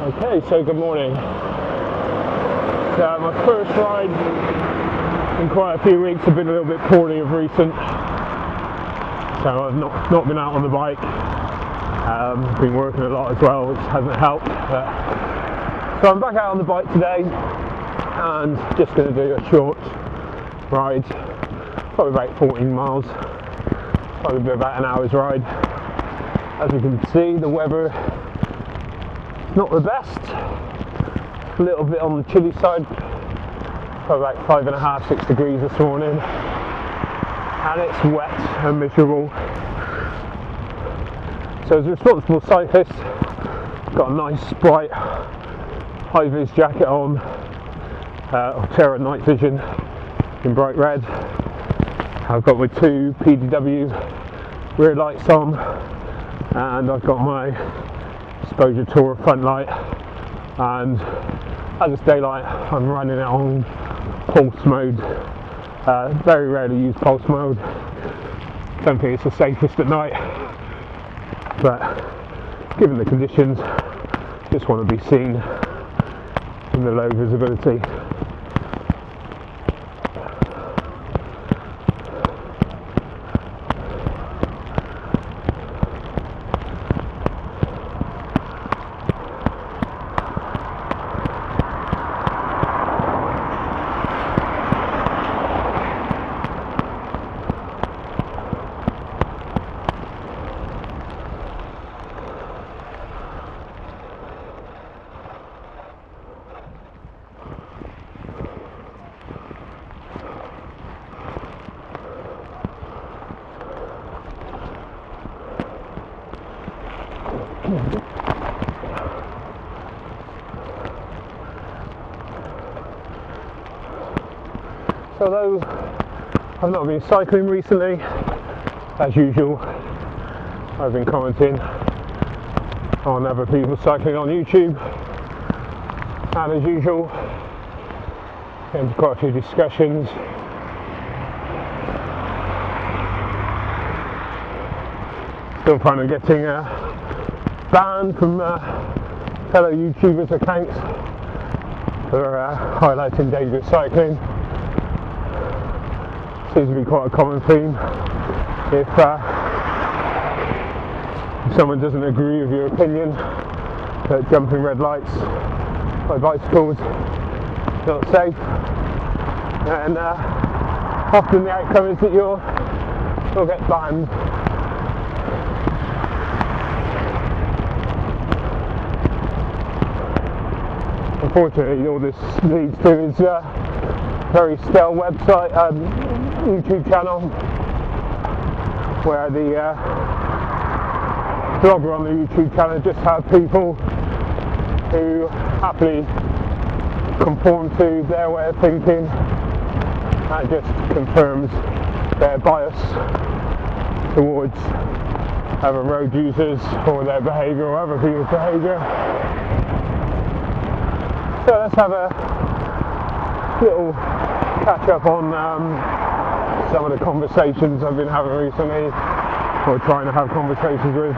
Okay, so good morning. My first ride in quite a few weeks. I've been a little bit poorly of recent, so I've not been out on the bike. Been working a lot as well, which hasn't helped. So I'm back out on the bike today and just going to do a short ride, probably about 14 miles, probably be about an hour's ride. As you can see, the weather is not the best, a little bit on the chilly side, probably about 5.5, 6 degrees this morning, and it's wet and miserable. So as a responsible cyclist, got a nice bright high-vis jacket on, Terra night vision in bright red. I've got my two PDW rear lights on, and I've got my Exposure Tour front light, and as it's daylight I'm running it on pulse mode. Very rarely use pulse mode, don't think it's the safest at night, but given the conditions, just want to be seen in the low visibility. So although I've not been cycling recently, as usual, I've been commenting on other people cycling on YouTube, and as usual, into quite a few discussions. Still finding getting banned from fellow YouTubers' accounts for highlighting dangerous cycling. Seems to be quite a common theme. If someone doesn't agree with your opinion that jumping red lights by bicycles is not safe, and often the outcome is that you'll get banned. Unfortunately, all this leads to is a very stale website, YouTube channel, where the blogger on the YouTube channel just have people who happily conform to their way of thinking. That just confirms their bias towards other road users or their behaviour or other people's behaviour. So let's have a little catch up on some of the conversations I've been having recently, or trying to have conversations with.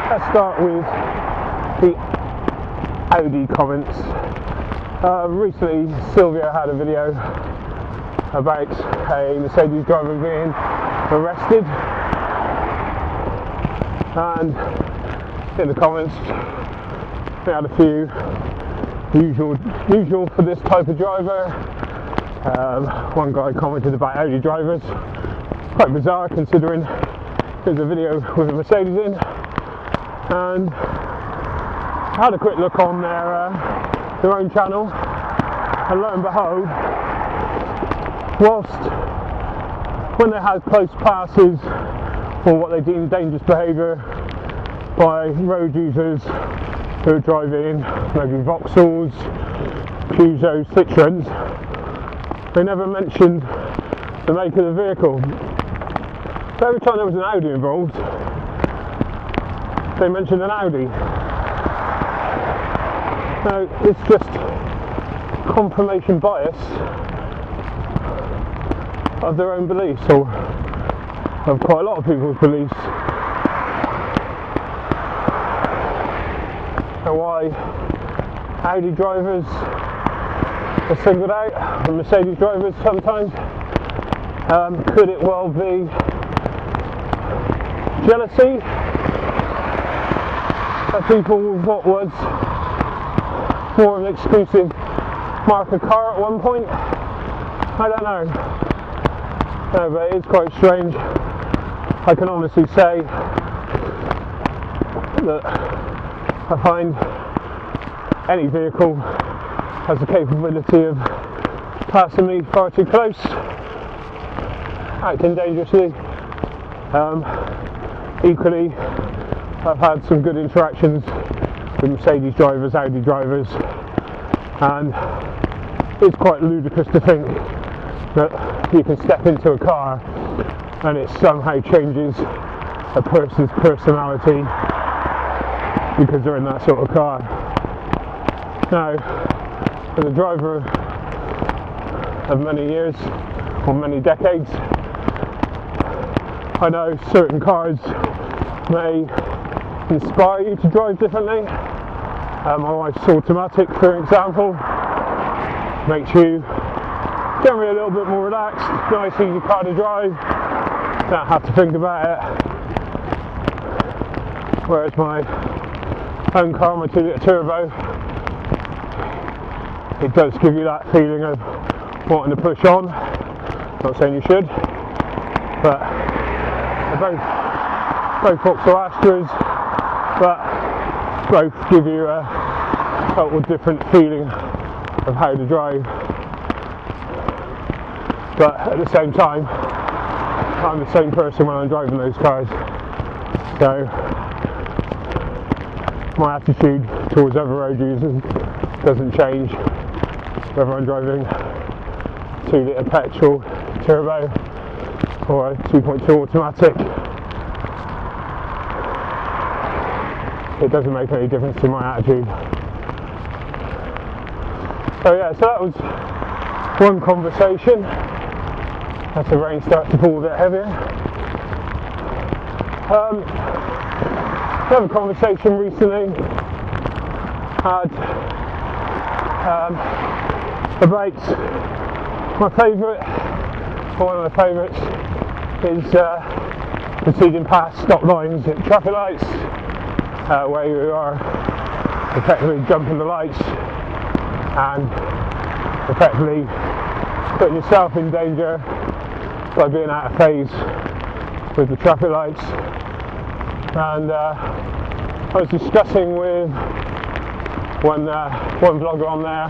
Let's start with the Audi comments. Recently Sylvia had a video about a Mercedes driver being arrested, and in the comments we had a few usual for this type of driver. One guy commented about Audi drivers, quite bizarre considering there's a video with a Mercedes in, and I had a quick look on their own channel, and lo and behold, whilst when they had close passes or what they deemed dangerous behaviour by road users who are driving maybe Vauxhalls, Peugeots, Citroens, they never mentioned the make of the vehicle. So every time there was an Audi involved, they mentioned an Audi. So it's just confirmation bias of their own beliefs, or of quite a lot of people's beliefs. know why Audi drivers are singled out, and Mercedes drivers sometimes. Could it well be jealousy of people with what was more of an exclusive market car at one point? I don't know. No, but it's quite strange. I can honestly say that I find any vehicle has the capability of passing me far too close, acting dangerously. Equally, I've had some good interactions with Mercedes drivers, Audi drivers, and it's quite ludicrous to think that you can step into a car and it somehow changes a person's personality because they're in that sort of car. Now, as a driver of many years or many decades, I know certain cars may inspire you to drive differently. My wife's automatic, for example, makes you generally a little bit more relaxed, nice easy car to drive, don't have to think about it. Whereas my own car, my 2-litre turbo, it does give you that feeling of wanting to push on. Not saying you should, but they're both Vauxhall Astras, but both give you a total different feeling of how to drive. But at the same time, I'm the same person when I'm driving those cars, so my attitude towards other road users doesn't change whether I'm driving 2-litre petrol turbo or a 2.2 automatic. It doesn't make any difference to my attitude. So yeah, so that was one conversation as the rain starts to fall a bit heavier. Another conversation recently had about my favourite, one of my favourites, is proceeding past stop lines at traffic lights, where you are effectively jumping the lights and effectively putting yourself in danger by being out of phase with the traffic lights. And I was discussing with one vlogger on there,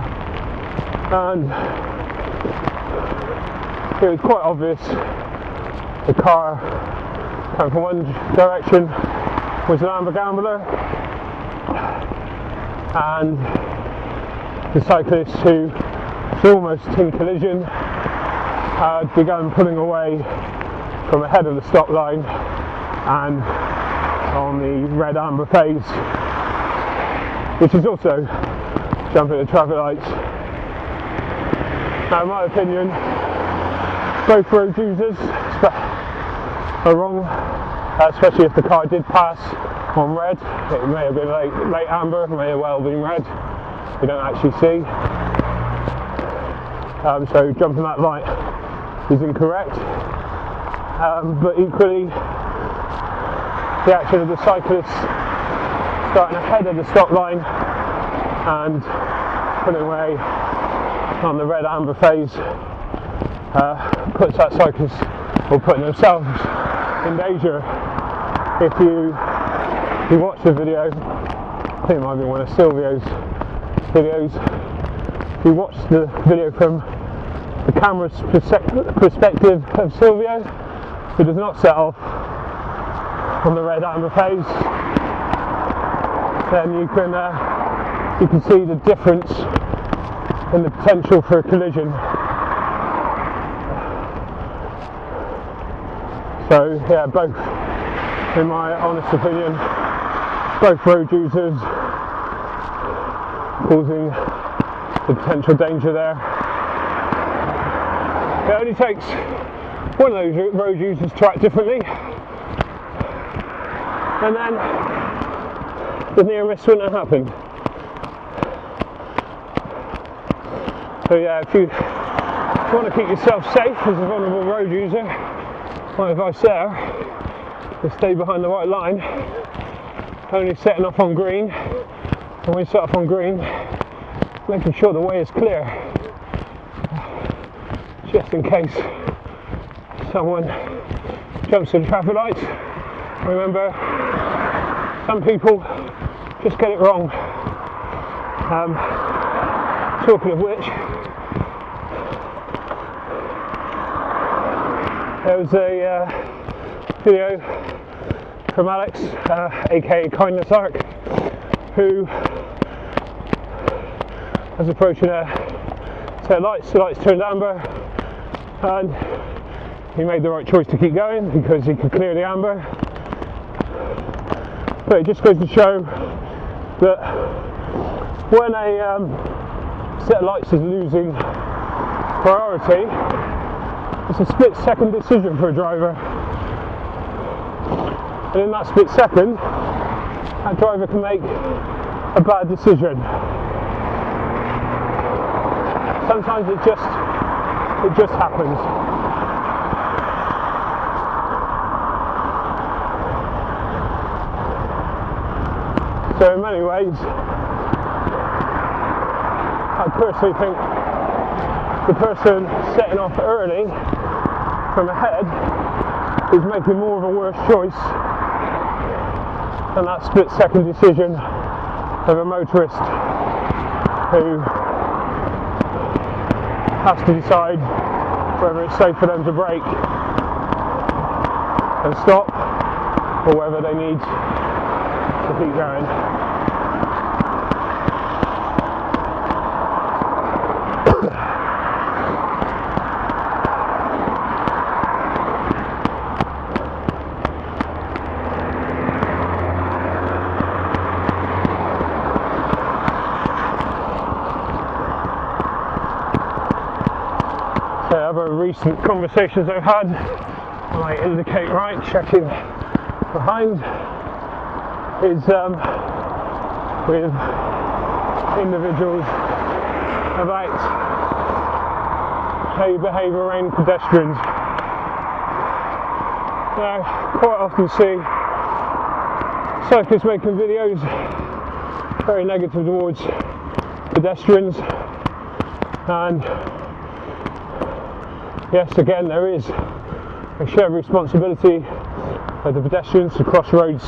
and it was quite obvious the car coming from one direction was an amber gambler, and the cyclist who was almost in collision had begun pulling away from ahead of the stop line and on the red amber phase, which is also jumping the traffic lights. Now, in my opinion, both road users are wrong, especially if the car did pass on red. It may have been late amber, it may have well been red. We don't actually see. So jumping that light is incorrect. But equally, the action of the cyclist starting ahead of the stop line and pulling away on the red amber phase puts that cyclist, or putting themselves, in danger. If you watch the video, I think it might be one of Silvio's videos, if you watch the video from the camera's perspective of Silvio, who does not set off on the red amber phase, then you can see the difference in the potential for a collision. So yeah, both, in my honest opinion, both road users causing the potential danger there. It only takes one of those road users to act differently, and then the near miss wouldn't have happened. So yeah, if you want to keep yourself safe as a vulnerable road user, my advice there is stay behind the white line, only setting off on green, and when you set off on green, making sure the way is clear, just in case someone jumps to the traffic lights. Remember, some people just get it wrong. Talking of which, there was a video from Alex, aka Kindness Arc, who was approaching a set of lights. The lights turned amber, and he made the right choice to keep going because he could clear the amber. But it just goes to show that when a set of lights is losing priority, it's a split-second decision for a driver. And in that split second, that driver can make a bad decision. Sometimes it just happens. So in many ways, I personally think the person setting off early from ahead is making more of a worse choice than that split-second decision of a motorist who has to decide whether it's safe for them to brake and stop, or whether they need to keep going. So other recent conversations I've had, I indicate right, checking behind, is with individuals about how you behave around pedestrians. Now, quite often see cyclists making videos very negative towards pedestrians, and yes, again, there is a shared responsibility of the pedestrians to cross roads